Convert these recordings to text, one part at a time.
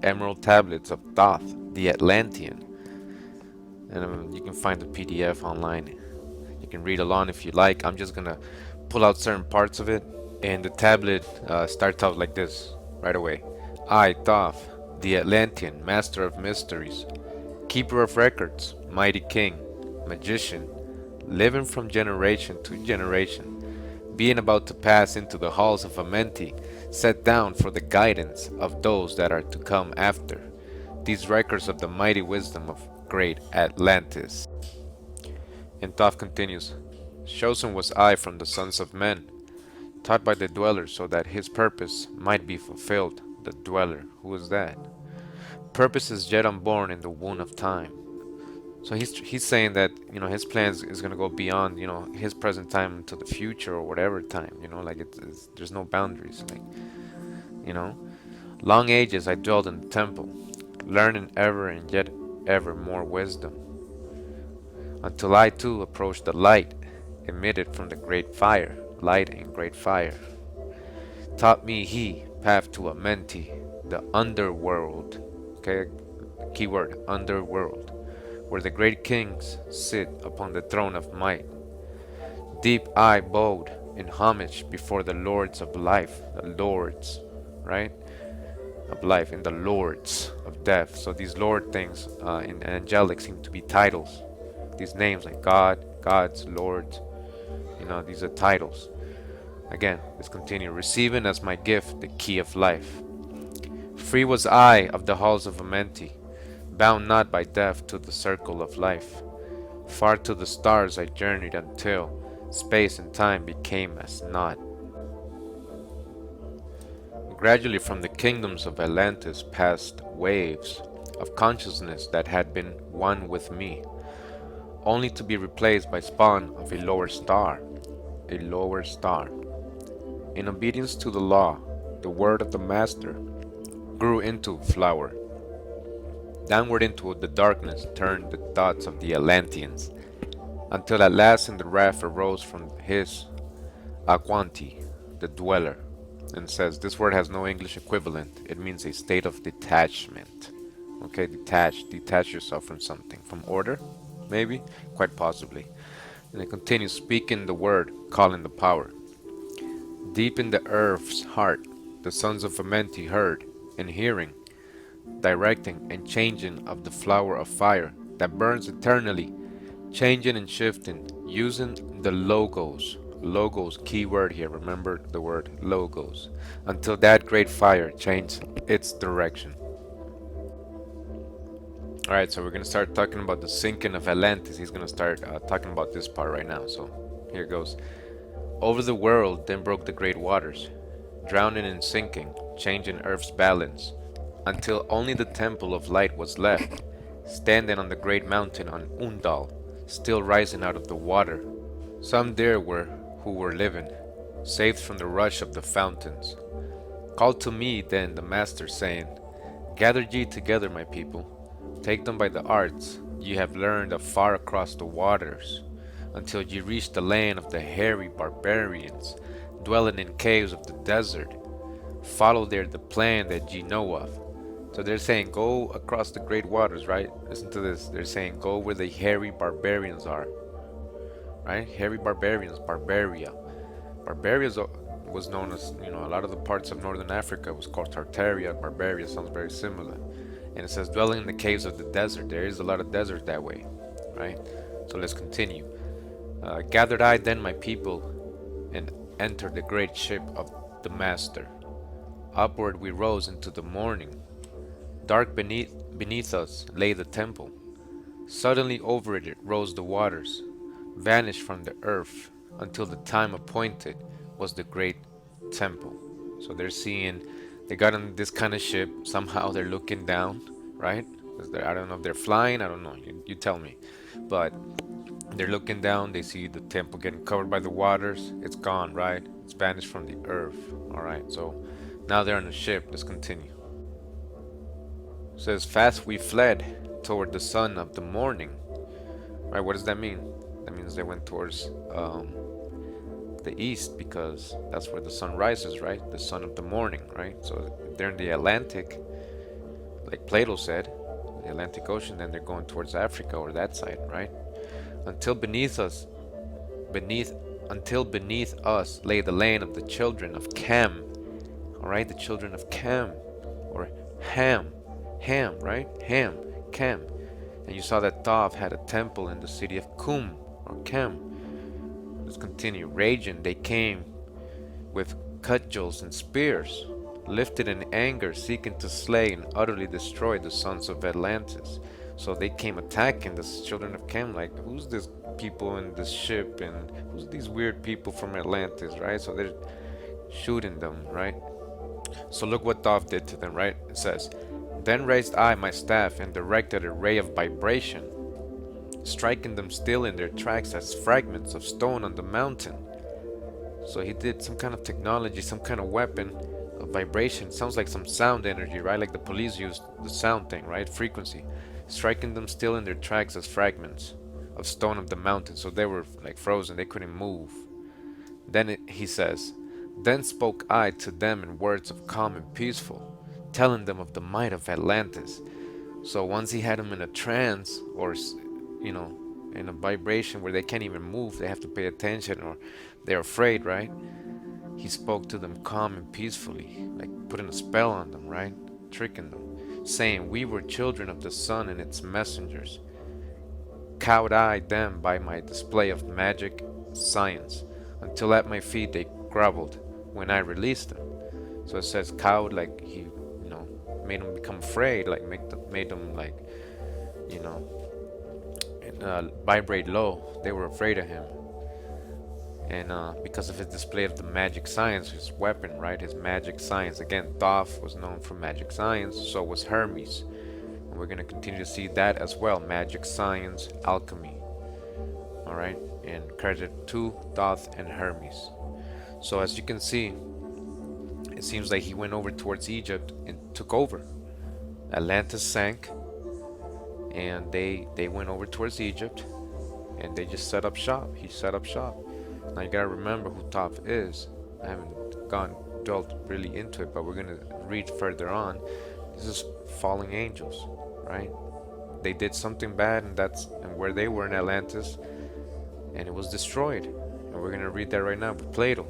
emerald tablets of Thoth, the Atlantean. And you can find the PDF online. You can read along if you like. I'm just gonna pull out certain parts of it. And the tablet starts out like this right away. I, Thoth, the Atlantean, master of mysteries, keeper of records, mighty king, magician, living from generation to generation, being about to pass into the halls of Amenti, set down for the guidance of those that are to come after, these records of the mighty wisdom of great Atlantis. And Thoth continues, chosen was I from the sons of men, taught by the dweller so that his purpose might be fulfilled. The dweller, who is that? Purpose is yet unborn in the womb of time. So he's saying that his plans is gonna go beyond his present time into the future or whatever time. Like there's no boundaries. Like you know, long ages I dwelled in the temple, learning ever and yet ever more wisdom, until I too approached the light emitted from the great fire. Light and great fire taught me he path to Amenti, the underworld. Okay, keyword underworld, where the great kings sit upon the throne of might. Deep I bowed in homage before the lords of life, the lords, right, of life, and the lords of death. So these lord things in angelic seem to be titles. These names like God, gods, lords, these are titles. Again, let's continue. Receiving as my gift the key of life. Free was I of the halls of Amenti, bound not by death to the circle of life. Far to the stars I journeyed until space and time became as naught. Gradually from the kingdoms of Atlantis passed waves of consciousness that had been one with me, only to be replaced by spawn of a lower star. A lower star. In obedience to the law, the word of the master grew into flower. Downward into the darkness turned the thoughts of the Atlanteans, until at last in the wrath arose from his Aquanti, the dweller, and says this word has no English equivalent. It means a state of detachment. Okay, detach yourself from something, from order, maybe, quite possibly. And it continues speaking the word, calling the power. Deep in the earth's heart, the sons of Amenti heard, and hearing, directing and changing of the flower of fire that burns eternally, changing and shifting, using the logos. Logos, key word here, remember the word logos, until that great fire changed its direction. Alright, so we're going to start talking about the sinking of Atlantis. He's going to start talking about this part right now. So here it goes. Over the world then broke the great waters, drowning and sinking, changing earth's balance, until only the temple of light was left, standing on the great mountain on Undal, still rising out of the water. Some there were who were living, saved from the rush of the fountains. Called to me then the master, saying, gather ye together, my people, take them by the arts ye have learned afar across the waters, until ye reach the land of the hairy barbarians, dwelling in caves of the desert. Follow there the plan that ye know of. So they're saying go across the great waters, right? Listen to this. They're saying go where the hairy barbarians are, right? Hairy barbarians, Barbaria. Barbaria was known as, a lot of the parts of northern Africa was called Tartaria. Barbaria sounds very similar. And it says dwelling in the caves of the desert. There is a lot of desert that way, right? So let's continue. Gathered I then my people and entered the great ship of the master. Upward we rose into the morning. Dark beneath us lay the temple. Suddenly over it rose the waters, vanished from the earth, until the time appointed was the great temple. So they're seeing, they got on this kind of ship, somehow they're looking down, right? I don't know if they're flying, I don't know, you tell me. But they're looking down, they see the temple getting covered by the waters, it's gone, right? It's vanished from the earth. Alright, so now they're on the ship, let's continue. It says, fast we fled toward the sun of the morning. Right, what does that mean? That means they went towards the east, because that's where the sun rises, right? The sun of the morning, right? So they're in the Atlantic. like Plato said, the Atlantic Ocean, then they're going towards Africa or that side, right? Until beneath us, beneath until beneath us lay the land of the children of Cam. All right, the children of Cam, or Ham, right? Ham, Cam. And you saw that Thoth had a temple in the city of Kum, or Cam. Let's continue. Raging, they came with cudgels and spears, lifted in anger, seeking to slay and utterly destroy the sons of Atlantis. So they came attacking the children of Cam, like, who's this people in this ship, and who's these weird people from Atlantis, right? So they're shooting them, right? So look what Thoth did to them, right? It says, then raised I my staff and directed a ray of vibration, striking them still in their tracks as fragments of stone on the mountain. So he did some kind of technology, some kind of weapon of vibration. Sounds like some sound energy, right? Like the police used the sound thing, right? Frequency. Striking them still in their tracks as fragments of stone of the mountain. So they were like frozen, they couldn't move. Then he says, then spoke I to them in words of calm and peaceful, telling them of the might of Atlantis. So once he had them in a trance, or you know, in a vibration where they can't even move, they have to pay attention, or they're afraid, right? He spoke to them calm and peacefully, like putting a spell on them, right? Tricking them, saying, we were children of the sun and its messengers. Cowed-eyed them by my display of magic science, until at my feet they groveled when I released them. So it says cowed, like he, made them become afraid, like made them like, you know, vibrate low. They were afraid of him, and because of his display of the magic science, his weapon, right? His magic science. Again, Thoth was known for magic science. So was Hermes, and we're gonna continue to see that as well. Magic science, alchemy. All right, and credit to Thoth and Hermes. So as you can see, it seems like he went over towards Egypt and took over. Atlantis sank, and they went over towards Egypt, and they just set up shop. He set up shop. Now you gotta remember who Thoth is. I haven't dwelt really into it, but we're gonna read further on. This is falling angels, right? They did something bad, and where they were in Atlantis, and it was destroyed. And we're gonna read that right now with Plato.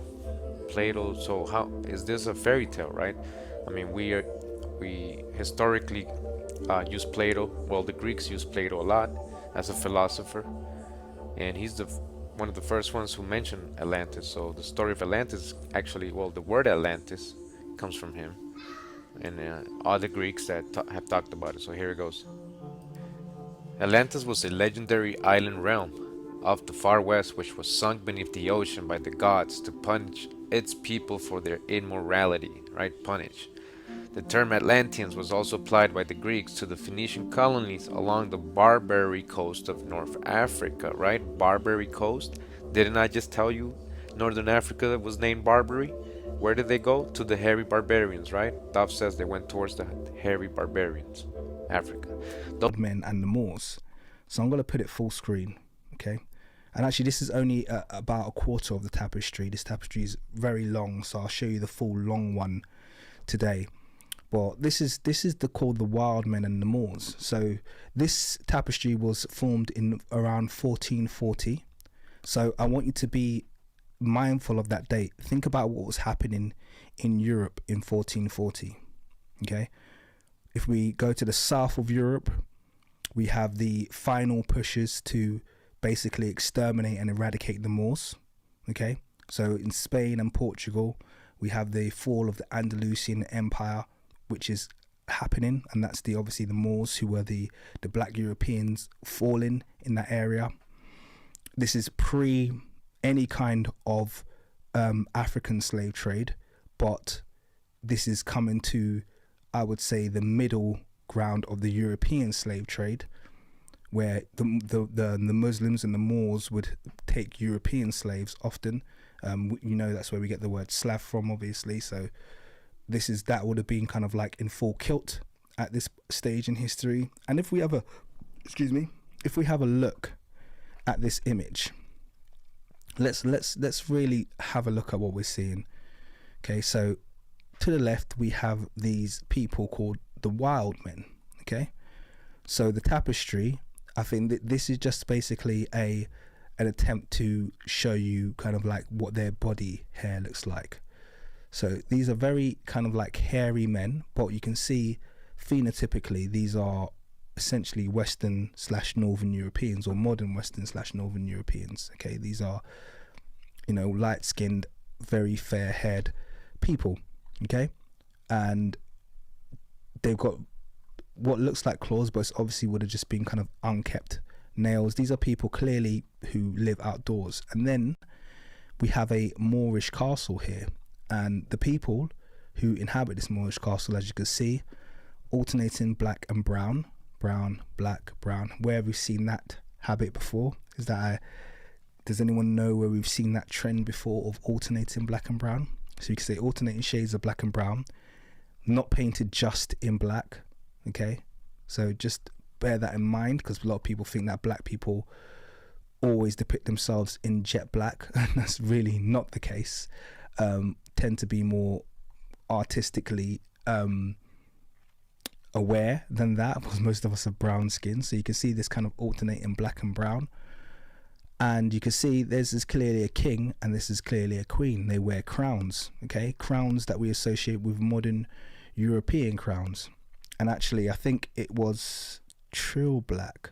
So how is this a fairy tale, right? I mean, we historically use Plato. Well, the Greeks use Plato a lot as a philosopher, and he's one of the first ones who mentioned Atlantis. So the story of Atlantis, actually, well, the word Atlantis comes from him, and other Greeks that have talked about it. So here it goes. Atlantis was a legendary island realm of the far west which was sunk beneath the ocean by the gods to punish its people for their immorality, right? Punish. The term Atlanteans was also applied by the Greeks to the Phoenician colonies along the Barbary coast of North Africa, right? Barbary coast. Didn't I just tell you Northern Africa was named Barbary? Where did they go? To the hairy barbarians, right? Thoth says they went towards the hairy barbarians, Africa. Men and the Moors. So I'm going to put it full screen, okay? And actually this is only about a quarter of the tapestry. This tapestry is very long, so I'll show you the full long one today. Well, this is called the Wild Men and the Moors. So this tapestry was formed in around 1440. So I want you to be mindful of that date. Think about what was happening in Europe in 1440. Okay, if we go to the south of Europe, we have the final pushes to basically exterminate and eradicate the Moors. Okay, so in Spain and Portugal, we have the fall of the Andalusian Empire, which is happening, and that's obviously the Moors, who were the black Europeans falling in that area. This is pre any kind of African slave trade, but this is coming to, I would say, the middle ground of the European slave trade, where the Muslims and the Moors would take European slaves often. That's where we get the word Slav from, obviously. So that would have been kind of like in full kilt at this stage in history. And if we have a look at this image, let's really have a look at what we're seeing. Okay, so to the left we have these people called the wild men. Okay, so the tapestry, I think that this is just basically an attempt to show you kind of like what their body hair looks like. So these are very kind of like hairy men, but you can see phenotypically these are essentially Western / Northern Europeans, or modern Western / Northern Europeans. Okay, these are, you know, light skinned, very fair haired people. Okay, and they've got what looks like claws, but it's obviously would have just been kind of unkept nails. These are people clearly who live outdoors. And then we have a Moorish castle here, and the people who inhabit this Moorish castle, as you can see, alternating black and brown, brown, black, brown. Where have we seen that habit before? Does anyone know where we've seen that trend before of alternating black and brown? So you can say alternating shades of black and brown, not painted just in black. Okay, so just bear that in mind, because a lot of people think that black people always depict themselves in jet black, and that's really not the case. Tend to be more artistically aware than that, because most of us have brown skin. So you can see this kind of alternating black and brown, and you can see this is clearly a king and this is clearly a queen. They wear crowns, okay, crowns that we associate with modern European crowns. And actually, I think it was Trill Black.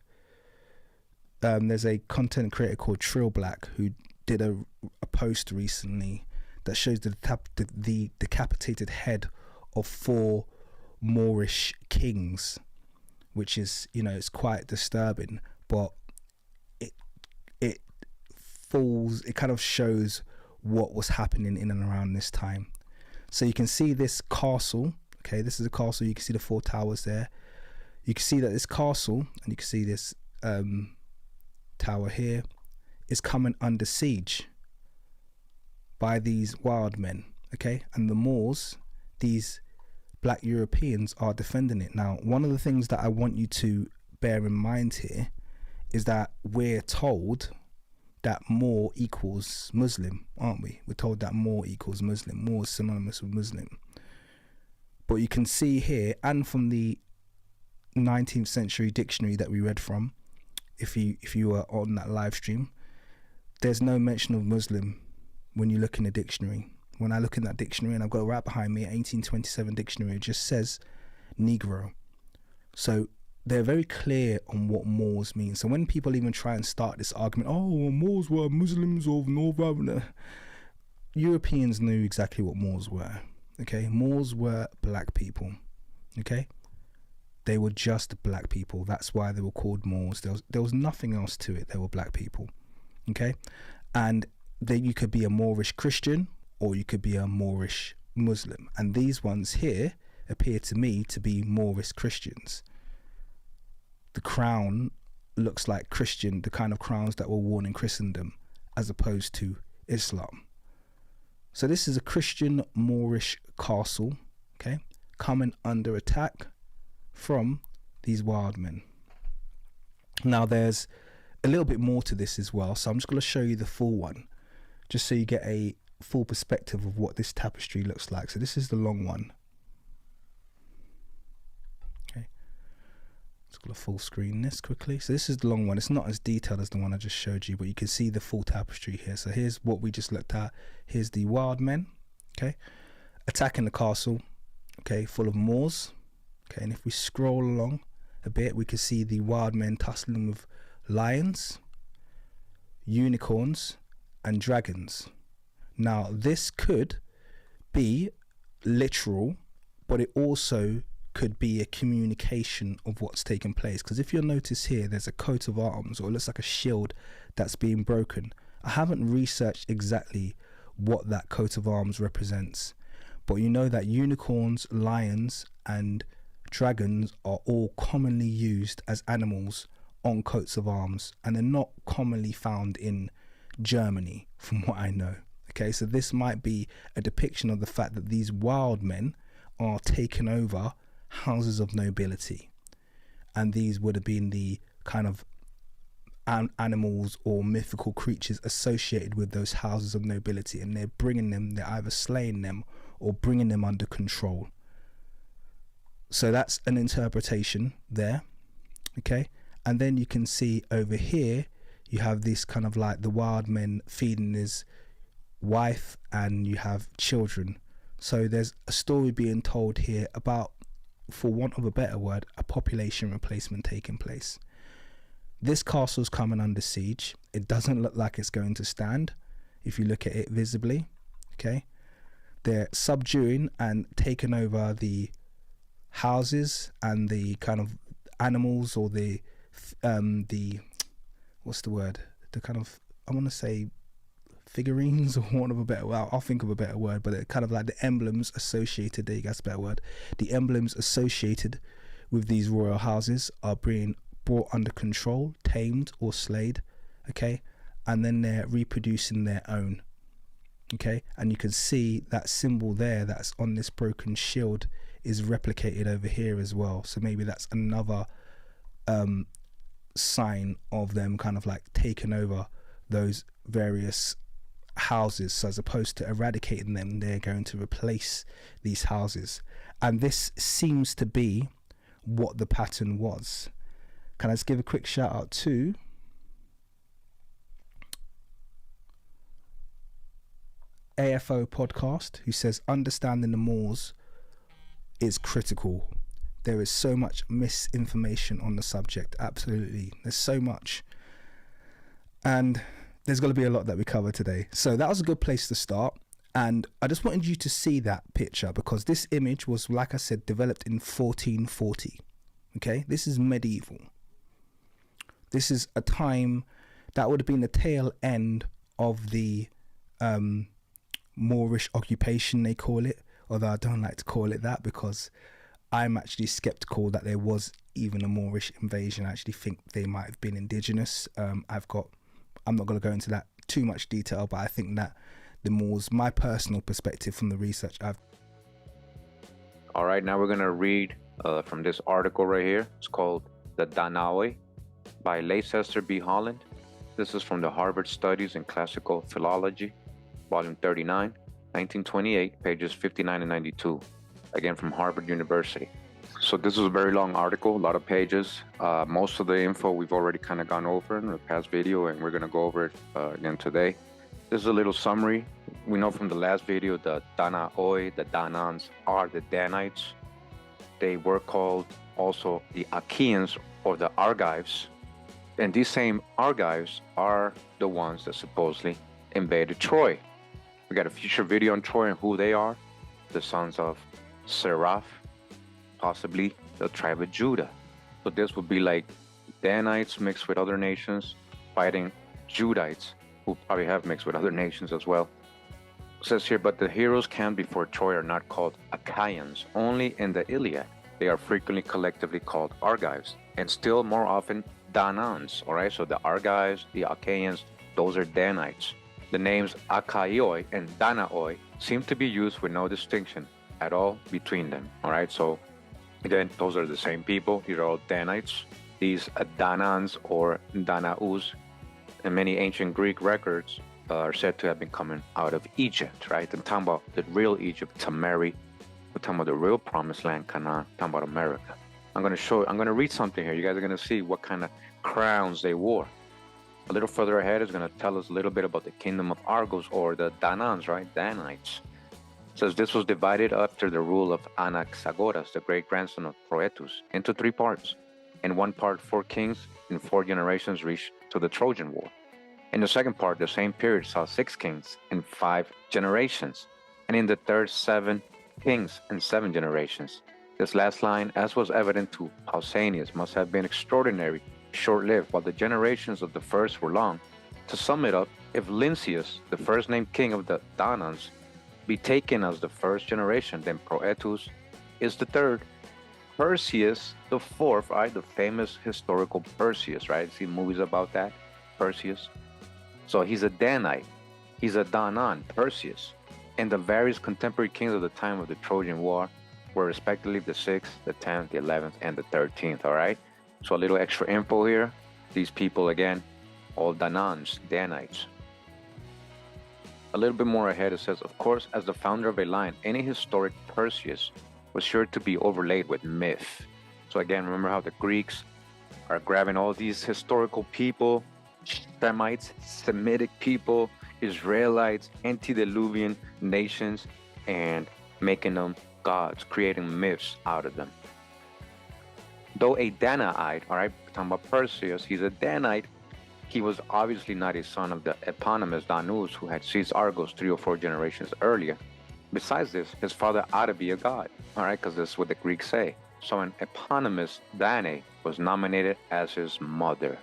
There's a content creator called Trill Black who did a post recently that shows the decapitated head of 4 Moorish kings, which is, you know, it's quite disturbing, but it kind of shows what was happening in and around this time. So you can see this castle. Okay, this is a castle. You can see the 4 towers there. You can see that this castle, and you can see this tower here, is coming under siege by these wild men. Okay, and the Moors, these black Europeans, are defending it. Now, one of the things that I want you to bear in mind here is that we're told that Moor equals Muslim, aren't we? We're told that Moor equals Muslim. Moor is synonymous with Muslim. But you can see here, and from the 19th century dictionary that we read from, if you were on that live stream, there's no mention of Muslim when you look in the dictionary. When I look in that dictionary, and I've got it right behind me, 1827 dictionary, it just says Negro. So they're very clear on what Moors mean. So when people even try and start this argument, oh, Moors were Muslims of North Africa, Europeans knew exactly what Moors were. Okay, Moors were black people. Okay, they were just black people. That's why they were called Moors. There was nothing else to it. They were black people. Okay, and then you could be a Moorish Christian or you could be a Moorish Muslim. And these ones here appear to me to be Moorish Christians. The crown looks like Christian, the kind of crowns that were worn in Christendom, as opposed to Islam. So this is a Christian Moorish castle, okay, coming under attack from these wild men. Now there's a little bit more to this as well, so I'm just going to show you the full one, just so you get a full perspective of what this tapestry looks like. So this is the long one. Okay, let's go to full screen this quickly. So this is the long one. It's not as detailed as the one I just showed you, but you can see the full tapestry here. So here's what we just looked at. Here's the wild men, okay, attacking the castle, okay, full of Moors. Okay, and if we scroll along a bit, we can see the wild men tussling with lions, unicorns, and dragons. Now, this could be literal, but it also could be a communication of what's taking place. Because if you'll notice here, there's a coat of arms, or it looks like a shield that's being broken. I haven't researched exactly what that coat of arms represents, but you know that unicorns, lions, and dragons are all commonly used as animals on coats of arms, and they're not commonly found in Germany, from what I know. Okay, so this might be a depiction of the fact that these wild men are taking over houses of nobility, and these would have been the kind of animals or mythical creatures associated with those houses of nobility, and they're either slaying them or bringing them under control. So that's an interpretation there. Okay. And then you can see over here, you have this kind of like the wild man feeding his wife, and you have children. So there's a story being told here about, for want of a better word, a population replacement taking place. This castle's coming under siege. It doesn't look like it's going to stand if you look at it visibly. Okay. They're subduing and taking over the houses and the kind of animals, or the what's the word? The kind of, I want to say figurines, or one of a better, well, I'll think of a better word, but it kind of like the emblems associated, there you go, that's a better word. The emblems associated with these royal houses are being brought under control, tamed or slayed, okay, and then they're reproducing their own, okay, and you can see that symbol there that's on this broken shield is replicated over here as well. So maybe that's another sign of them kind of like taking over those various houses. So as opposed to eradicating them, they're going to replace these houses, and this seems to be what the pattern was. Can I just give a quick shout out to AFO podcast, who says understanding the Moors is critical. There is so much misinformation on the subject. Absolutely, there's so much, and there's going to be a lot that we cover today. So that was a good place to start, and I just wanted you to see that picture because this image was, like I said, developed in 1440. Okay, this is medieval. This is a time that would have been the tail end of the Moorish occupation, they call it, although I don't like to call it that because I'm actually skeptical that there was even a Moorish invasion. I actually think they might have been indigenous. I'm not going to go into that too much detail, but I think that the Moors, my personal perspective from the research I've... All right, now we're going to read from this article right here. It's called The Danaoi by Leicester B. Holland. This is from the Harvard Studies in Classical Philology, Volume 39, 1928, pages 59 and 92. Again, from Harvard University. So this is a very long article, a lot of pages. Most of the info we've already kind of gone over in the past video, and we're going to go over it again today. This is a little summary. We know from the last video the Danaoi, the Danans, are the Danites. They were called also the Achaeans or the Argives. And these same Argives are the ones that supposedly invaded Troy. We got a future video on Troy and who they are. The sons of Seraph, possibly the tribe of Judah. So this would be like Danites mixed with other nations fighting Judites, who probably have mixed with other nations as well. It says here, but the heroes camped before Troy are not called Achaeans. Only in the Iliad, they are frequently collectively called Argives, and still more often Danans. All right, so the Argives, the Achaeans, those are Danites. The names Achaioi and Danaoi seem to be used with no distinction at all between them. All right, so again, those are the same people. These are all Danites. These Danans or Danaus, in many ancient Greek records, are said to have been coming out of Egypt, right? I'm talking about the real Egypt, Tamari. We're talking about the real promised land, Canaan. Talking about America. I'm going to read something here. You guys are going to see what kind of crowns they wore. A little further ahead is going to tell us a little bit about the kingdom of Argos, or the Danans, right? Danites. It says this was divided after the rule of Anaxagoras, the great grandson of Proetus, into 3 parts. In one part, 4 kings in 4 generations reached to the Trojan War. In the second part, the same period saw 6 kings in 5 generations. And in the third, 7 kings in 7 generations. This last line, as was evident to Pausanias, must have been extraordinary, short-lived, while the generations of the first were long. To sum it up, if Lynceus, the first named king of the Danans, be taken as the first generation, then Proetus is the third. Perseus the fourth, right? The famous historical Perseus, right? See movies about that, Perseus. So he's a Danite. He's a Danan, Perseus. And the various contemporary kings of the time of the Trojan War were respectively the 6th, the 10th, the 11th, and the 13th, all right? So a little extra info here. These people, again, all Danans, Danites. A little bit more ahead, it says, of course, as the founder of a line, any historic Perseus was sure to be overlaid with myth. So again, remember how the Greeks are grabbing all these historical people, Semites, Semitic people, Israelites, antediluvian nations, and making them gods, creating myths out of them. Though a Danaite, all right, we're talking about Perseus, he's a Danite. He was obviously not a son of the eponymous Danus who had seized Argos 3 or 4 generations earlier. Besides this, his father ought to be a god, all right, because this is what the Greeks say. So an eponymous Danae was nominated as his mother.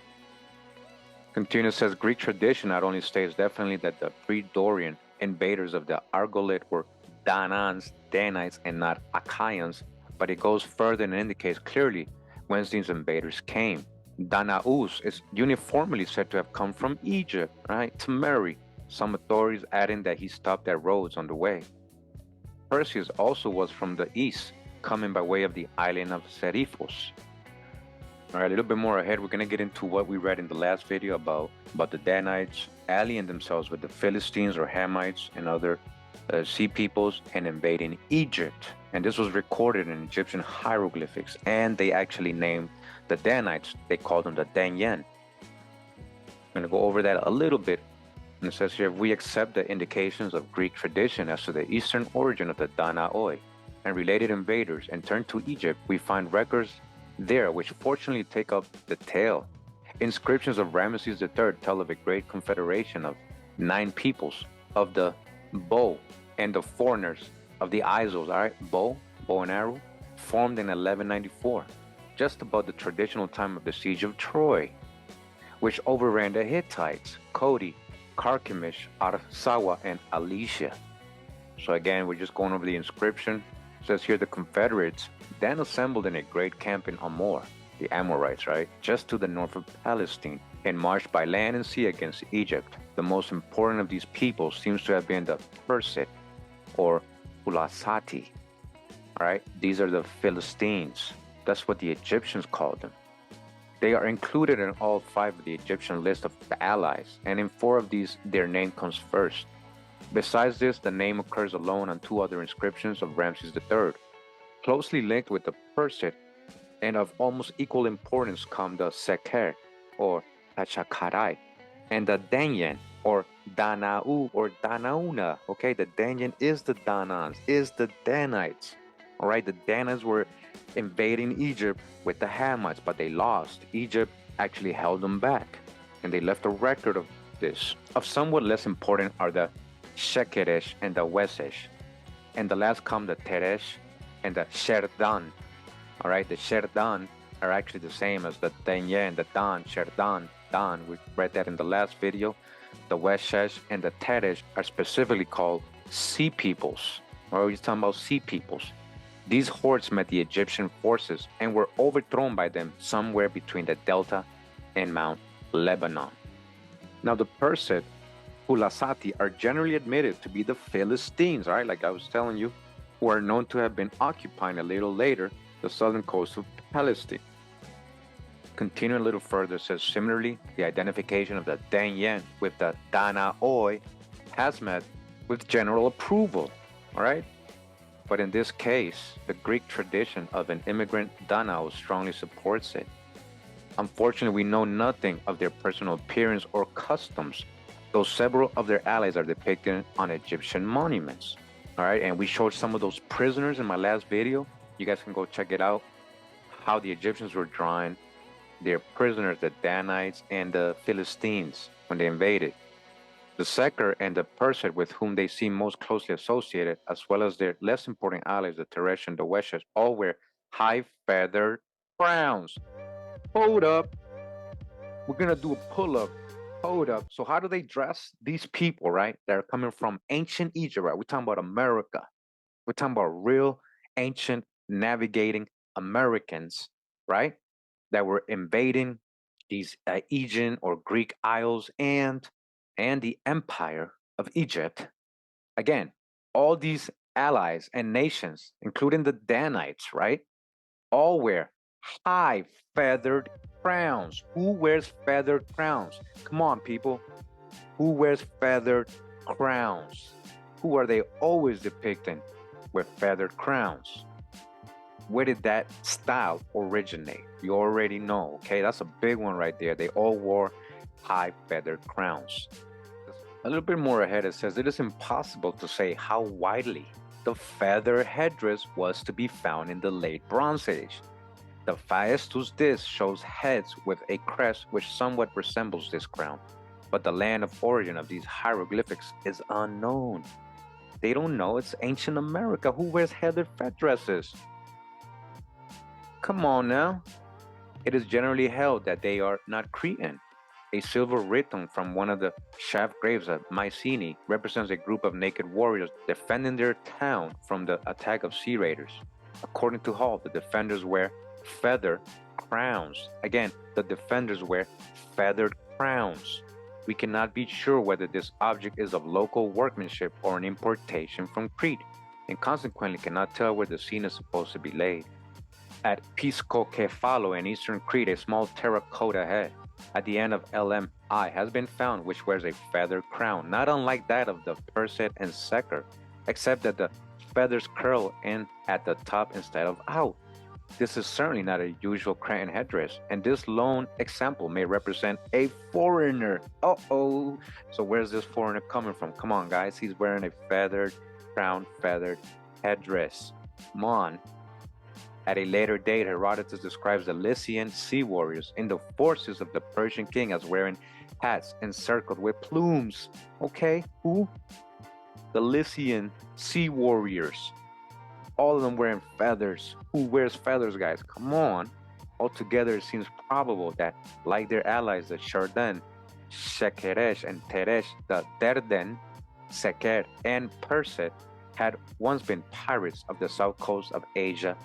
Continue says Greek tradition not only states definitely that the pre-Dorian invaders of the Argolid were Danans, Danites, and not Achaeans, but it goes further and indicates clearly whence these invaders came. Danaus is uniformly said to have come from Egypt, right, to marry, some authorities adding that he stopped at Rhodes on the way. Perseus also was from the east, coming by way of the island of Seriphos. All right, a little bit more ahead, we're going to get into what we read in the last video about the Danites allying themselves with the Philistines or Hamites and other sea peoples and invading Egypt. And this was recorded in Egyptian hieroglyphics, and they actually named the Danites, they called them the Danyan. I'm going to go over that a little bit. And it says here, if we accept the indications of Greek tradition as to the eastern origin of the Danaoi and related invaders and turn to Egypt, we find records there which fortunately take up the tale. Inscriptions of Ramesses III tell of a great confederation of 9 peoples of the bow and the foreigners of the Izos, all right, bow and arrow, formed in 1194, just about the traditional time of the siege of Troy, which overran the Hittites, Cody, Carchemish, Arsawa, and Alicia. So again, we're just going over the inscription. It says here the Confederates then assembled in a great camp in Amor, the Amorites, right, just to the north of Palestine, and marched by land and sea against Egypt. The most important of these people seems to have been the Persit, or Ulasati. All right, these are the Philistines. That's what the Egyptians called them. They are included in all 5 of the Egyptian list of the allies, and in 4 of these, their name comes first. Besides this, the name occurs alone on 2 other inscriptions of Ramses III. Closely linked with the Persit, and of almost equal importance come the Seker, or Tachakarai, and the Danyan, or Danau, or Danauna. Okay, the Danyan is the Danans, is the Danites. All right, the Danites were invading Egypt with the Hamites, but they lost. Egypt actually held them back, and they left a record of this. Of somewhat less important are the Shekeresh and the Wesesh, and the last come the Teresh and the Sherdan. All right, the Sherdan are actually the same as the Denye and the Dan, Sherdan, Dan. We read that in the last video. The Weshesh and the Teresh are specifically called sea peoples. Or we're talking about sea peoples. These hordes met the Egyptian forces and were overthrown by them somewhere between the Delta and Mount Lebanon. Now the Persit, Hulasati, are generally admitted to be the Philistines, right? Like I was telling you, who are known to have been occupying a little later the southern coast of Palestine. Continuing a little further, says similarly, the identification of the Danyan with the Danaoi has met with general approval, all right? But in this case, the Greek tradition of an immigrant Danao strongly supports it. Unfortunately, we know nothing of their personal appearance or customs, though several of their allies are depicted on Egyptian monuments. All right, and we showed some of those prisoners in my last video. You guys can go check it out, how the Egyptians were drawing their prisoners, the Danites and the Philistines, when they invaded. The Seker and the Persit, with whom they seem most closely associated, as well as their less important allies, the Teresh and the Weshesh, all wear high feathered crowns. Hold up. We're going to do a pull-up. Hold up. So how do they dress? These people, right, that are coming from ancient Egypt, right? We're talking about America. We're talking about real ancient navigating Americans, right, that were invading these Aegean or Greek isles and the empire of Egypt. Again, all these allies and nations, including the Danites, right, all wear high feathered crowns. Who wears feathered crowns? Come on, people. Who wears feathered crowns? Who are they always depicting with feathered crowns? where did that style originate? You already know, okay? That's a big one right there. They all wore high feathered crowns. A little bit more ahead, it says it is impossible to say how widely the feather headdress was to be found in the late Bronze Age. The Faestus disc shows heads with a crest which somewhat resembles this crown, but the land of origin of these hieroglyphics is unknown. They don't know it's ancient America. Who wears heathered headdresses? Come on now. It is generally held that they are not Cretan. A silver rhythm from one of the shaft graves at Mycenae represents a group of naked warriors defending their town from the attack of sea raiders. According to Hall, the defenders wear feather crowns. Again, the defenders wear feathered crowns. We cannot be sure whether this object is of local workmanship or an importation from Crete, and consequently cannot tell where the scene is supposed to be laid. At Piscokephalo in eastern Crete, a small terracotta head at the end of LMI has been found which wears a feathered crown, not unlike that of the Perset and Seker, except that the feathers curl in at the top instead of out. This is certainly not a usual Cretan headdress, and this lone example may represent a foreigner. Uh-oh. So where's this foreigner coming from? Come on, guys. He's wearing a feathered crown, feathered headdress. Come on. At a later date, Herodotus describes the Lycian sea warriors in the forces of the Persian king as wearing hats encircled with plumes. Okay, who? The Lycian sea warriors. All of them wearing feathers. Who wears feathers, guys? Come on. Altogether, it seems probable that, like their allies, the Chardin, Shekeresh, and Teresh, the Derden, Seker, and Perset, had once been pirates of the south coast of Asia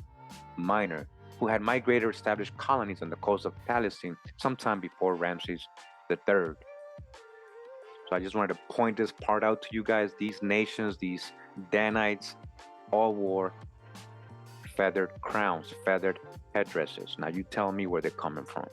Minor, who had migrated or established colonies on the coast of Palestine sometime before Ramses III. So I just wanted to point this part out to you guys. These nations, these Danites, all wore feathered crowns, feathered headdresses. Now you tell me where they're coming from.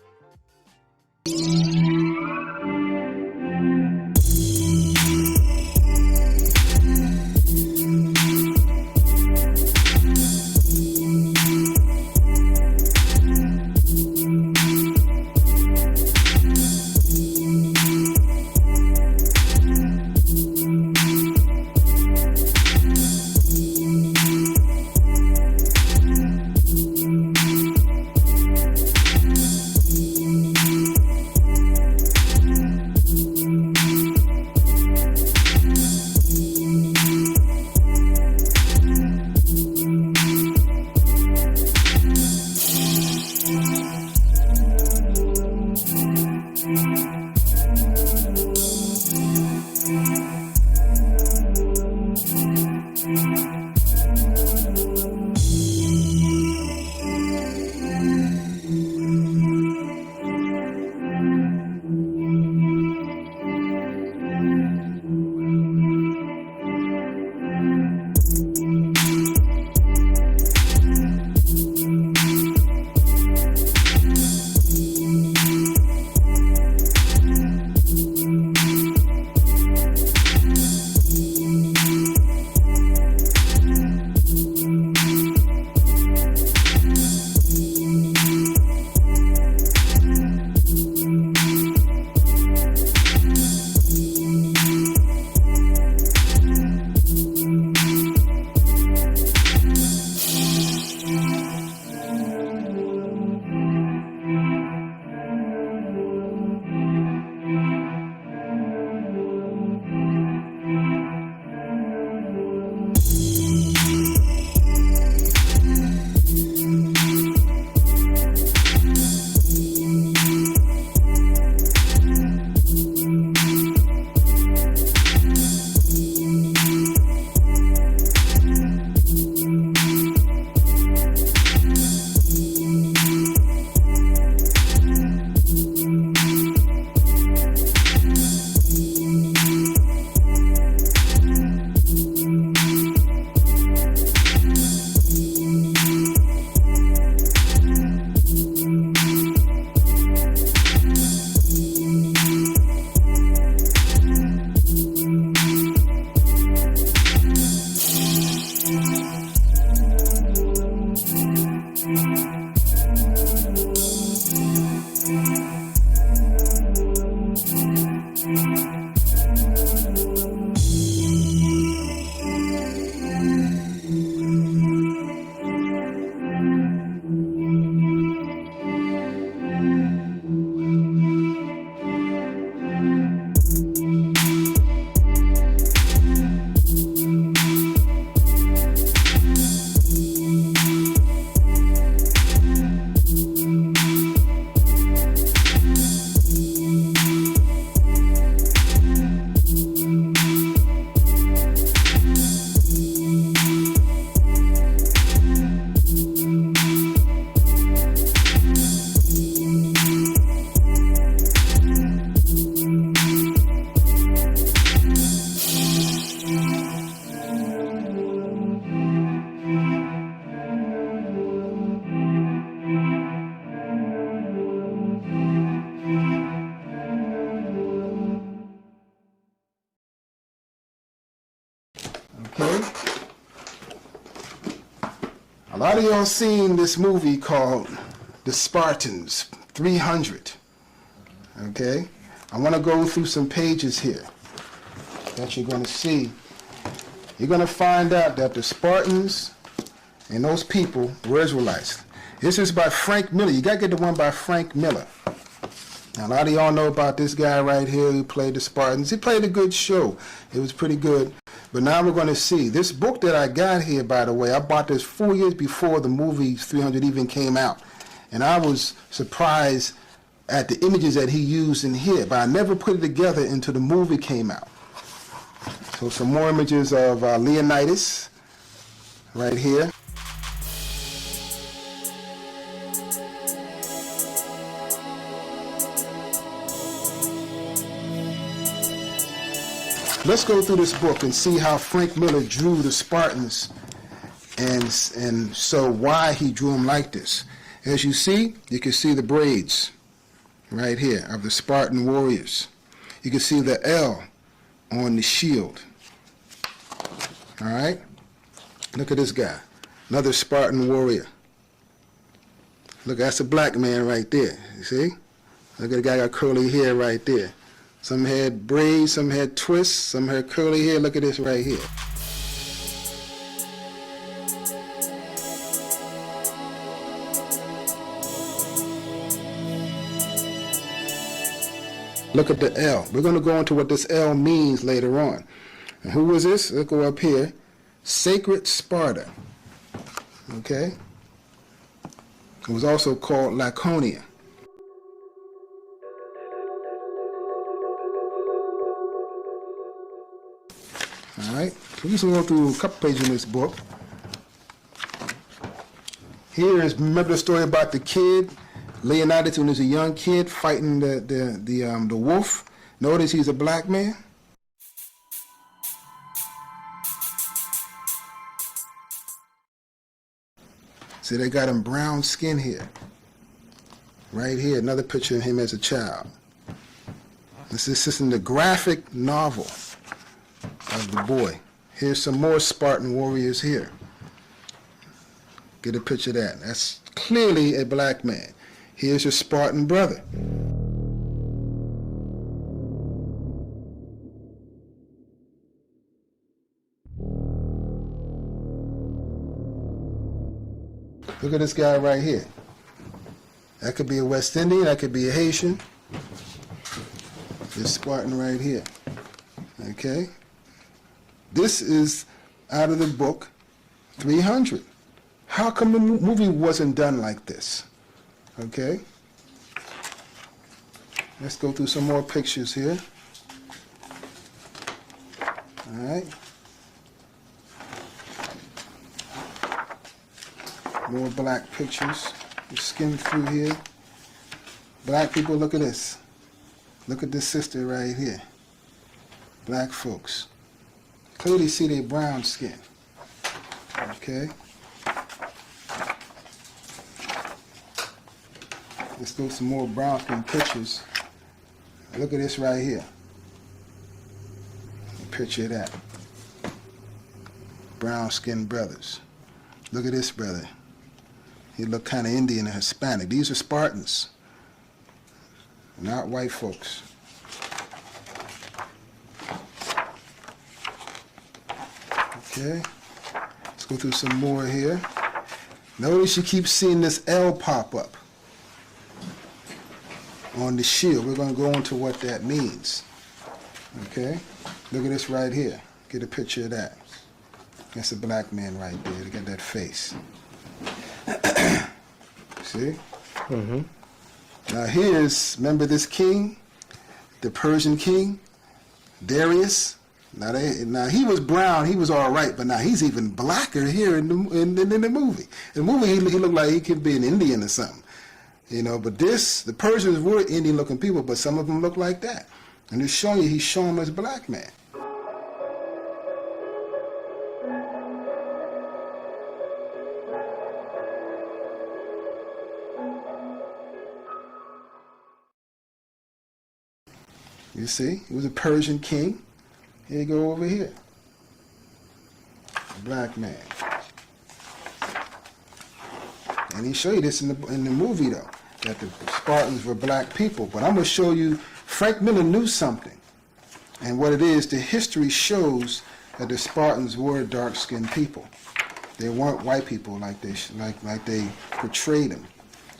A lot of y'all seen this movie called The Spartans 300. Okay? I want to go through some pages here that you're going to see. You're going to find out that the Spartans and those people were Israelites. This is by Frank Miller. You got to get the one by Frank Miller. Now, a lot of y'all know about this guy right here who played the Spartans. He played a good show. It was pretty good. But now we're going to see. This book that I got here, by the way, I bought this 4 years before the movie 300 even came out. And I was surprised at the images that he used in here, but I never put it together until the movie came out. So some more images of Leonidas right here. Let's go through this book and see how Frank Miller drew the Spartans and so why he drew them like this. As you see, you can see the braids right here of the Spartan warriors. You can see the L on the shield. All right? Look at this guy, another Spartan warrior. Look, that's a black man right there, you see? Look at the guy got curly hair right there. Some had braids, some had twists, some had curly hair. Look at this right here. Look at the L. We're going to go into what this L means later on. And who was this? Let's go up here. Sacred Sparta. Okay? It was also called Laconia. All right, so we're just going to go through a couple pages in this book. Here is, remember the story about the kid, Leonidas, when he was a young kid fighting the wolf. Notice he's a black man. See, they got him brown skin here. Right here, another picture of him as a child. This is in the graphic novel of the boy. Here's some more Spartan warriors here. Get a picture of that. That's clearly a black man. Here's your Spartan brother. Look at this guy right here. That could be a West Indian, that could be a Haitian. This Spartan right here. Okay? This is out of the book 300. How come the movie wasn't done like this? Okay? Let's go through some more pictures here. All right. More black pictures. Just skim through here. Black people, look at this. Look at this sister right here. Black folks. Clearly see their brown skin. Okay? Let's go some more brown skin pictures. Look at this right here. Picture of that. Brown skinned brothers. Look at this brother. He look kind of Indian and Hispanic. These are Spartans, not white folks. Okay, let's go through some more here. Notice you keep seeing this L pop up on the shield. We're going to go into what that means. Okay, look at this right here. Get a picture of that. That's a black man right there. Look at that face. See? Mm-hmm. Now here's, remember this king, the Persian king, Darius. Now he was brown, he was all right, but now he's even blacker here in the movie. In the movie, he looked like he could be an Indian or something, you know. But the Persians were Indian-looking people, but some of them look like that. And he's showing them as black man. You see, he was a Persian king. Here you go over here. A black man. And he show you this in the movie though, that the Spartans were black people. But I'm gonna show you Frank Miller knew something, and what it is. The history shows that the Spartans were dark-skinned people. They weren't white people like they portrayed them.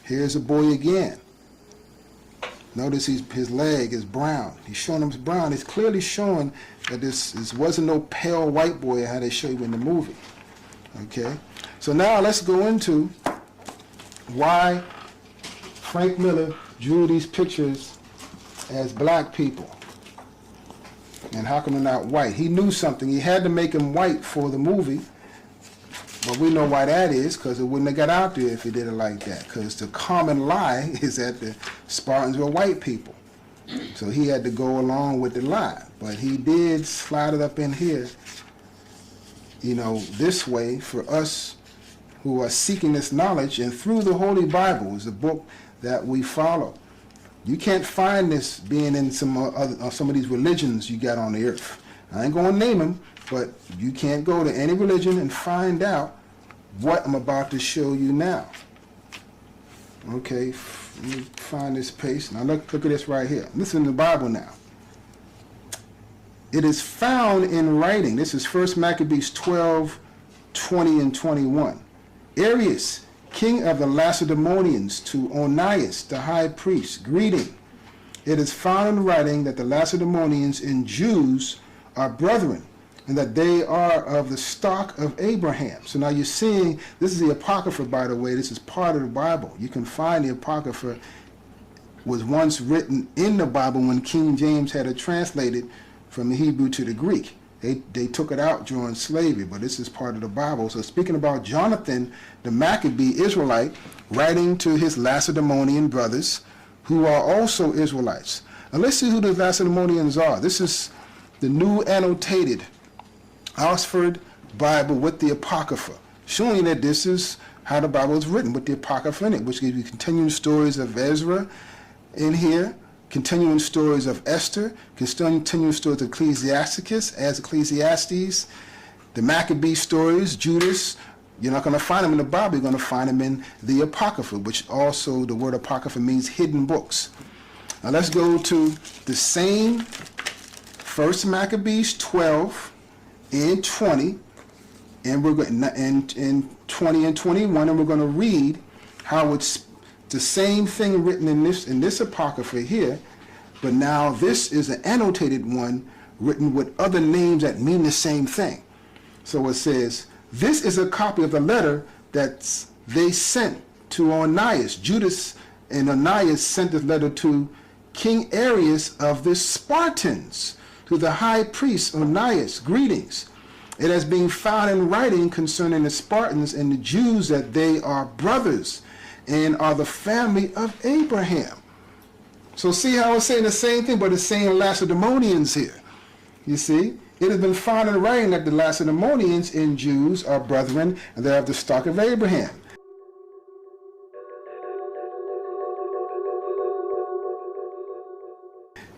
Here's a boy again. Notice his leg is brown. He's showing him brown. It's clearly showing that this wasn't no pale white boy how they show you in the movie. Okay? So now let's go into why Frank Miller drew these pictures as black people. And how come they're not white? He knew something. He had to make them white for the movie. But we know why that is, because it wouldn't have got out there if he did it like that. Because the common lie is that the Spartans were white people. So he had to go along with the lie. But he did slide it up in here, this way for us who are seeking this knowledge. And through the Holy Bible is the book that we follow. You can't find this being in some of these religions you got on the earth. I ain't going to name them, but you can't go to any religion and find out what I'm about to show you now. Okay, let me find this page. Now look at this right here. Listen to the Bible now. It is found in writing. This is 1 Maccabees 12, 20 and 21. Arius, king of the Lacedaemonians, to Onias, the high priest, greeting. It is found in writing that the Lacedaemonians and Jews are brethren, and that they are of the stock of Abraham. So now you're seeing, this is the Apocrypha, by the way. This is part of the Bible. You can find the Apocrypha was once written in the Bible when King James had it translated from the Hebrew to the Greek. They took it out during slavery, but this is part of the Bible. So speaking about Jonathan, the Maccabee Israelite, writing to his Lacedaemonian brothers, who are also Israelites. Now let's see who the Lacedaemonians are. This is the New Annotated Oxford Bible with the Apocrypha, showing that this is how the Bible is written with the Apocrypha in it, which gives you continuing stories of Ezra in here, continuing stories of Esther, continuing stories of Ecclesiasticus as Ecclesiastes, the Maccabee stories, Judas. You're not going to find them in the Bible. You're going to find them in the Apocrypha, which also the word Apocrypha means hidden books. Now let's go to the same 1 Maccabees 12 and 20, and we're going in 20 and 21, and we're going to read how it's the same thing written in this Apocrypha here, but now this is an annotated one written with other names that mean the same thing. So it says, this is a copy of the letter that they sent to Onias. Judas and Onias sent this letter to King Arius of the Spartans, to the high priest Onias, greetings. It has been found in writing concerning the Spartans and the Jews that they are brothers and are the family of Abraham. So see how it's saying the same thing, but it's saying Lacedaemonians here. You see, it has been found in writing that the Lacedaemonians and Jews are brethren, and they are of the stock of Abraham.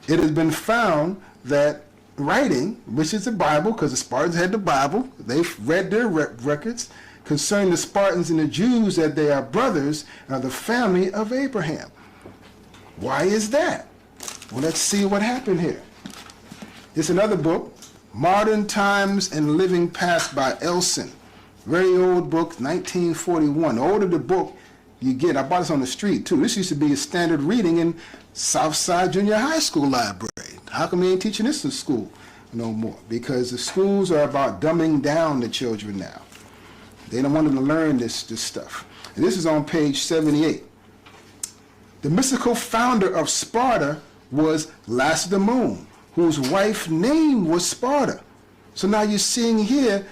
It has been found that writing, which is the Bible, because the Spartans had the Bible, they've read their records, concerning the Spartans and the Jews, that they are brothers and are the family of Abraham. Why is that? Well, let's see what happened here. It's another book, Modern Times and Living Past by Elson. Very old book, 1941. The older the book you get, I bought this on the street too. This used to be a standard reading in Southside Junior High School library. How come they ain't teaching this in school no more? Because the schools are about dumbing down the children now. They don't want them to learn this stuff. And this is on page 78. The mystical founder of Sparta was Lacedaemon, whose wife's name was Sparta. So now you're seeing here,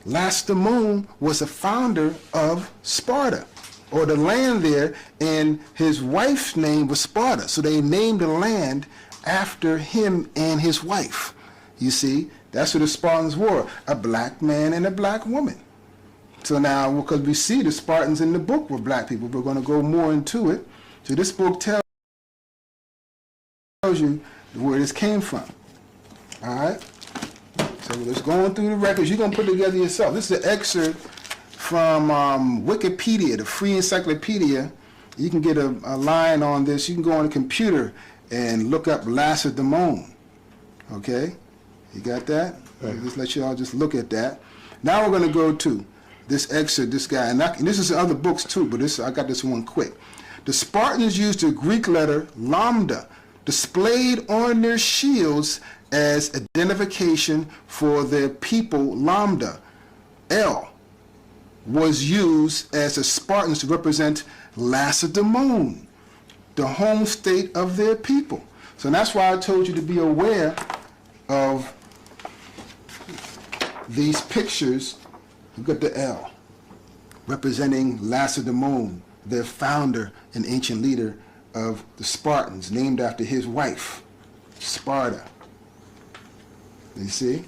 Lacedaemon was the founder of Sparta, or the land there, and his wife's name was Sparta. So they named the land after him and his wife. You see, that's who the Spartans were, a black man and a black woman. So now, because we see the Spartans in the book were black people, we're going to go more into it. So this book tells you where this came from. All right? So let's go on through the records. You're going to put it together yourself. This is an excerpt from Wikipedia, the free encyclopedia. You can get a line on this. You can go on a computer and look up Lacedaemon. Okay? You got that? Right. Just let you all just look at that. Now we're going to go to this excerpt, this guy. And this is other books too, but I got this one quick. The Spartans used the Greek letter lambda displayed on their shields as identification for their people. Lambda, L, was used as the Spartans to represent Lacedaemon, the home state of their people. So that's why I told you to be aware of these pictures. Look at the L, representing Lacedaemon, their founder and ancient leader of the Spartans, named after his wife, Sparta. You see?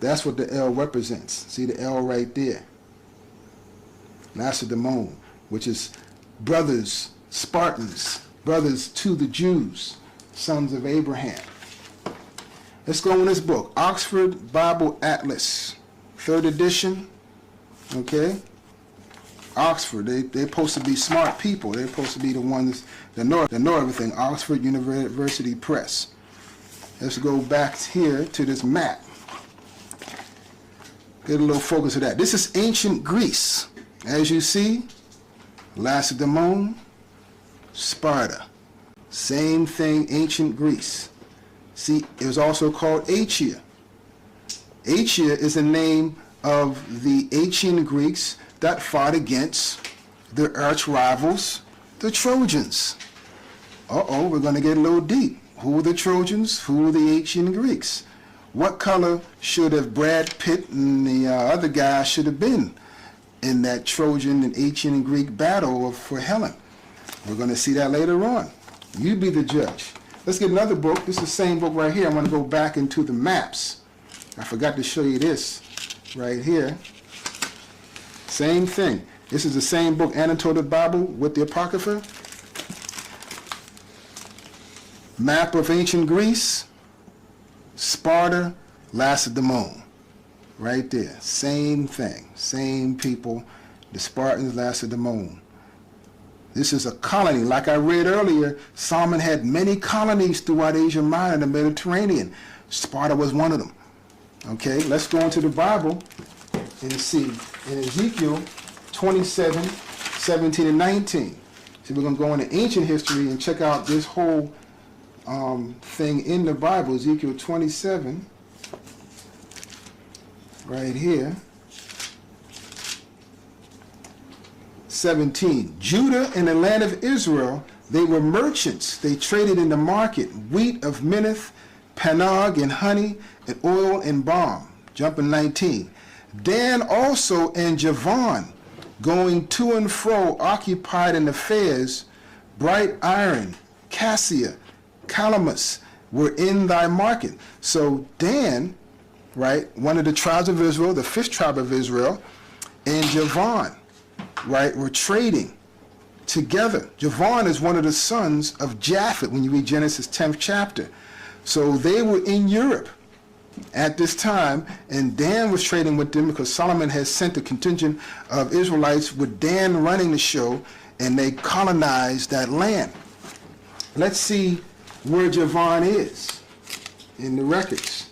That's what the L represents. See the L right there? Lacedaemon, which is brothers, Spartans, brothers to the Jews, sons of Abraham. Let's go in this book, Oxford Bible Atlas, 3rd edition. Okay? Oxford, they're supposed to be smart people. They're supposed to be the ones that know everything. Oxford University Press. Let's go back here to this map. Get a little focus of that. This is ancient Greece. As you see, Lacedaemon, Sparta. Same thing, ancient Greece. See, it was also called Achaea. Achaea is a name of the ancient Greeks that fought against their arch rivals, the Trojans. Uh-oh, we're going to get a little deep. Who were the Trojans? Who were the ancient Greeks? What color should have Brad Pitt and the other guy should have been in that Trojan and ancient Greek battle for Helen? We're going to see that later on. You be the judge. Let's get another book. This is the same book right here. I'm going to go back into the maps. I forgot to show you this right here. Same thing. This is the same book, Annotated Bible with the Apocrypha. Map of ancient Greece, Sparta, Lacedaemon. Right there. Same thing. Same people. The Spartans, Lacedaemon. This is a colony. Like I read earlier, Solomon had many colonies throughout Asia Minor and the Mediterranean. Sparta was one of them. Okay, let's go into the Bible and see. In Ezekiel 27, 17, and 19. So we're going to go into ancient history and check out this whole thing in the Bible. Ezekiel 27, right here. 17. Judah and the land of Israel, they were merchants. They traded in the market wheat of Minnith, Panog and honey, and oil and balm. Jumping 19. Dan also and Javan, going to and fro, occupied in affairs, bright iron, cassia, calamus, were in thy market. So Dan, right, one of the tribes of Israel, the 5th tribe of Israel, and Javan, right, were trading together. Javan is one of the sons of Japhet when you read Genesis 10th chapter. So they were in Europe at this time, and Dan was trading with them because Solomon had sent a contingent of Israelites with Dan running the show, and they colonized that land. Let's see where Javan is in the records.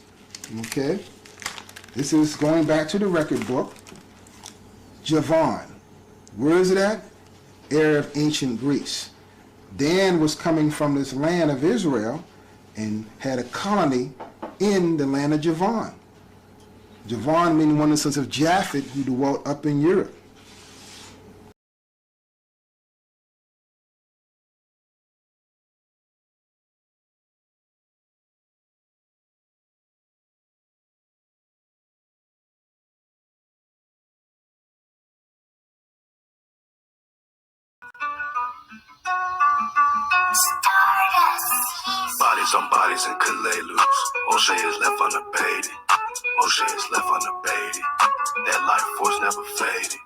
Okay? This is going back to the record book. Javan. Where is it at? Area of ancient Greece. Dan was coming from this land of Israel and had a colony in the land of Javan. Javan meaning one of the sons of Japhet who dwelt up in Europe. Bodies on bodies in Kalelus. Moshe is left unabated. Moshe is left unabated. That life force never faded.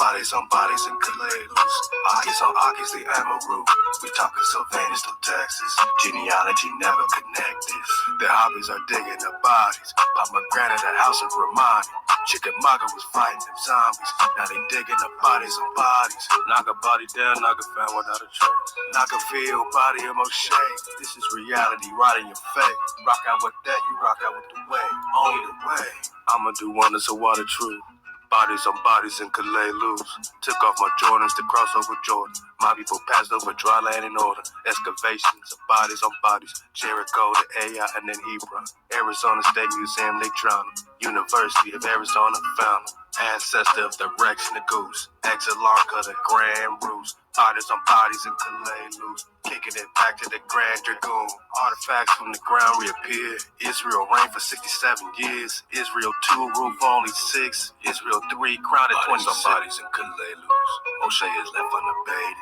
bodies on bodies and Kalalus. Akis on Akis, the Amaru. We talking Sylvanus to Texas. Genealogy never connect this. Their hobbies are digging the bodies. Pomegranate, the house of Ramani. Chickamauga was fighting them zombies. Now they digging the bodies on bodies. Knock a body down, knock a found without a trace. Knock a field, body of Moshe. This is reality, right in your face. Rock out with that, you rock out with the way. Only the way. I'ma do wonders of water truth. Bodies on bodies in Kalalus. Took off my Jordans to cross over Jordan. My people passed over dry land in order. Excavations of bodies on bodies. Jericho to Ai and then Hebron. Arizona State Museum, they drowned them. University of Arizona found them. Ancestor of the Rex and the Goose. Exilarca, the Grand Roost. Bodies on bodies in Kalalus. Kicking it back to the Grand Dragoon. Artifacts from the ground reappear. Israel reigned for 67 years. Israel 2 ruled for only 6. Israel 3 crowned at 26. Bodies on bodies in Kalalus. Moshe is left unabated.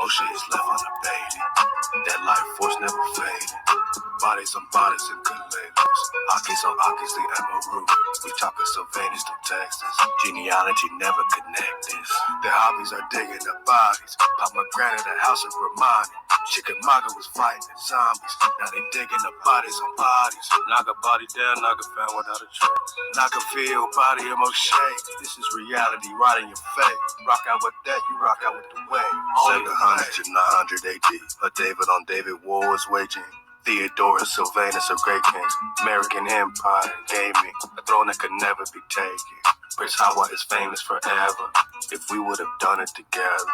Moshe is left unabated. That life force never faded. Bodies on bodies in Kalalus. Akis on Akis, the Amaru. We talking Sylvanus to Texas. Genealogy never connect this. Their hobbies are digging the bodies. Pomegranate, the house of Ramani. Chickamauga was fighting the zombies. Now they digging the bodies on bodies. Knock a body down, knock a found without a trace. Knock a field, body of Moshe. This is reality, right in your face. Rock out with that, you rock out with the way. 700 to 900 AD. A David on David war was waging. Theodorus Sylvanus of Great Kings. American Empire gave me a throne that could never be taken. Prince Hawa is famous forever. If we would have done it together,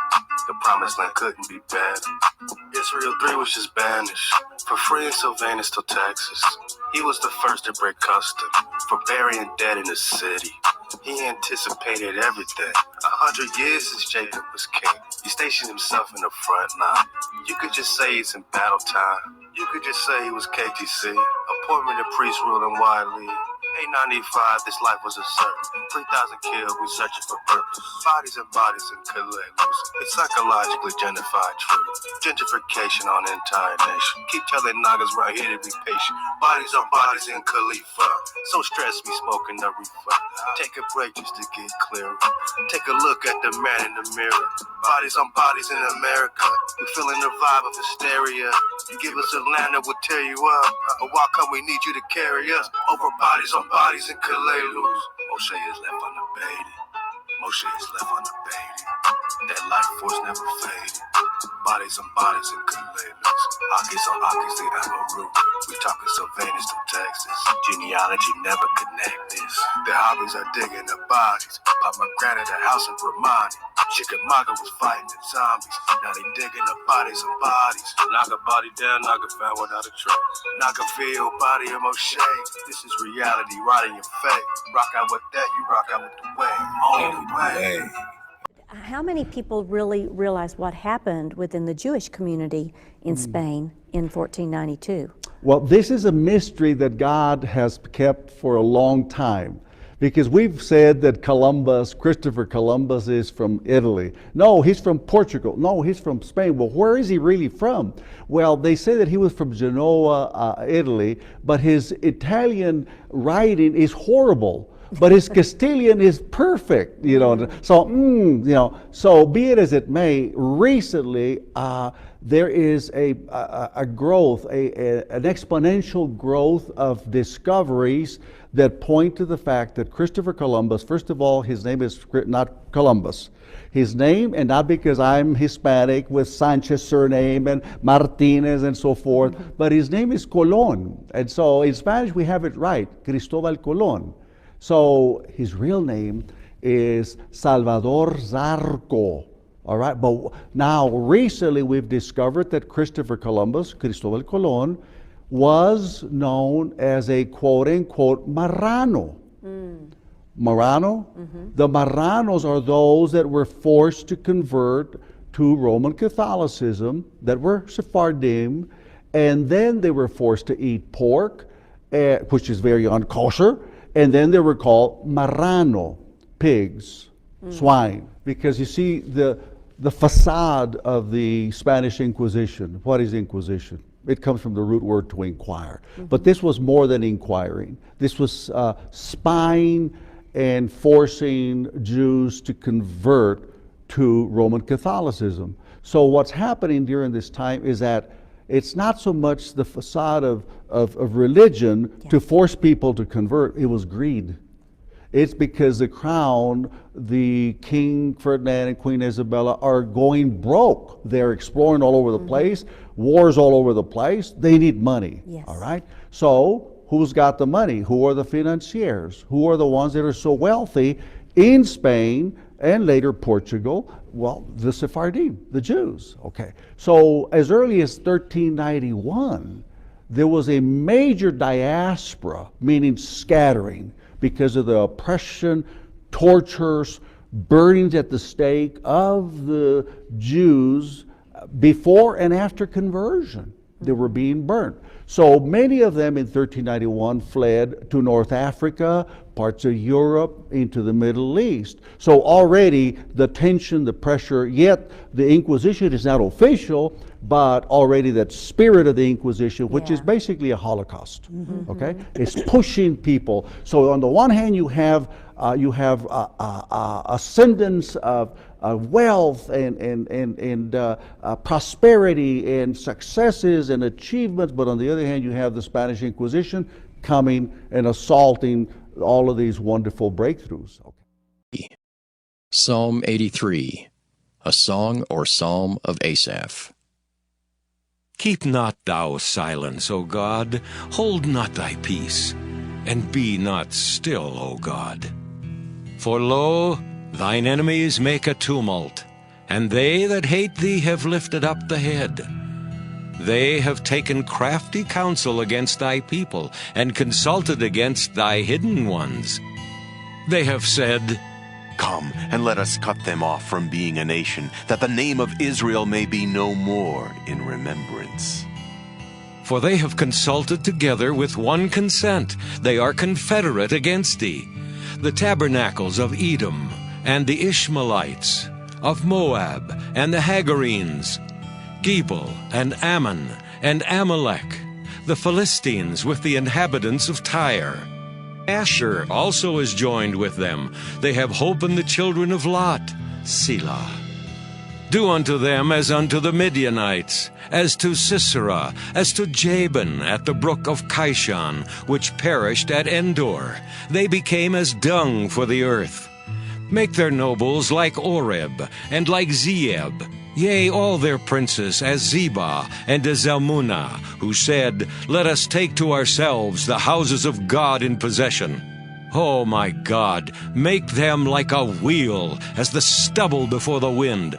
the promised land couldn't be better. Israel 3 was just banished for freeing Sylvanus to Texas. He was the first to break custom for burying dead in the city. He anticipated everything. 100 years since Jacob was king. He stationed himself in the front line. You could just say it's in battle time. You could just say he was KTC. Appointment of priest ruling widely. 895, this life was uncertain. 3,000 killed, we searching for purpose. Bodies and bodies in Kalalus. It's psychologically gentrified truth. Gentrification on the entire nation. Keep telling Nagas right here to be patient. Bodies on bodies in Khalifa. So stressed me smoking the reefer. Take a break just to get clearer. Take a look at the man in the mirror. Bodies on bodies in America. We're feeling the vibe of hysteria. You give us a land that will tear you up. But why come we need you to carry us over bodies on bodies in Kalalus? Moshe is left unabated. Moshe is left unabated. That life force never faded. Bodies on bodies in Kalalus. Akis on Akis, the Amaru. We talking Sylvanus to Texas. Genealogy never connect this. Their hobbies are digging the bodies. Pomegranate, the house of Ramani. Chickamauga was fighting the zombies. Now they digging the bodies on bodies. Knock a body down, knock a found without a trace. Knock a field, body of Moshe. This is reality, right in your face. Rock out with that, you rock out with the way. Only the way. How many people really realize what happened within the Jewish community in Spain in 1492? Well, this is a mystery that God has kept for a long time. Because we've said that Christopher Columbus is from Italy. No, he's from Portugal. No, he's from Spain. Well, where is he really from? Well, they say that he was from Genoa, Italy, but his Italian writing is horrible. But his Castilian is perfect, So, so be it as it may, recently there is a growth, an exponential growth of discoveries that point to the fact that Christopher Columbus, first of all, his name is not Columbus. His name, and not because I'm Hispanic with Sanchez surname and Martinez and so forth, but his name is Colón. And so in Spanish we have it right, Cristóbal Colón. So his real name is Salvador Zarco. All right, but now recently we've discovered that Christopher Columbus, Cristóbal Colón, was known as a quote-unquote Marrano. Marrano? The Marranos are those that were forced to convert to Roman Catholicism, that were Sephardim, and then they were forced to eat pork, which is very unkosher, and then they were called Marrano, pigs, swine. Because you see, the facade of the Spanish Inquisition, what is Inquisition? It comes from the root word to inquire. But this was more than inquiring. This was spying and forcing Jews to convert to Roman Catholicism. So what's happening during this time is that it's not so much the facade of religion to force people to convert, it was greed. It's because the crown, the King Ferdinand and Queen Isabella are going broke. They're exploring all over the place, wars all over the place. They need money, all right? So who's got the money? Who are the financiers? Who are the ones that are so wealthy in Spain and later Portugal? Well, the Sephardim, the Jews, okay. So as early as 1391, there was a major diaspora, meaning scattering, because of the oppression, tortures, burnings at the stake of the Jews before and after conversion. They were being burnt. So many of them in 1391 fled to North Africa, parts of Europe, into the Middle East. So already the tension, the pressure, yet the Inquisition is not official, but already that spirit of the Inquisition, which is basically a Holocaust, okay? It's pushing people. So on the one hand, you have ascendance of wealth and prosperity and successes and achievements, but on the other hand, you have the Spanish Inquisition coming and assaulting all of these wonderful breakthroughs. Okay. Psalm 83, a song or psalm of Asaph. Keep not thou silence, O God, hold not thy peace, and be not still, O God. For lo, thine enemies make a tumult, and they that hate thee have lifted up the head. They have taken crafty counsel against thy people, and consulted against thy hidden ones. They have said, Come, and let us cut them off from being a nation, that the name of Israel may be no more in remembrance. For they have consulted together with one consent. They are confederate against thee. The tabernacles of Edom, and the Ishmaelites, of Moab, and the Hagarenes, Gebal, and Ammon, and Amalek, the Philistines with the inhabitants of Tyre. Asher also is joined with them. They have hope in the children of Lot. Selah. Do unto them as unto the Midianites, as to Sisera, as to Jabin at the brook of Kishon, which perished at Endor. They became as dung for the earth. Make their nobles like Oreb, and like Zeeb, yea, all their princes as Zebah and as Zalmunna, who said, Let us take to ourselves the houses of God in possession. O my God, make them like a wheel, as the stubble before the wind.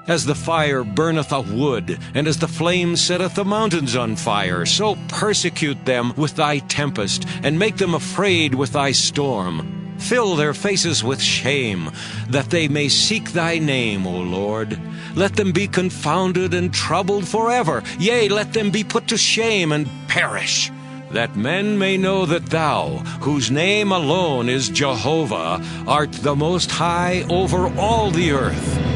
As the fire burneth a wood, and as the flame setteth the mountains on fire, so persecute them with thy tempest, and make them afraid with thy storm. Fill their faces with shame, that they may seek thy name, O Lord. Let them be confounded and troubled forever. Yea, let them be put to shame and perish, that men may know that thou, whose name alone is Jehovah, art the most high over all the earth.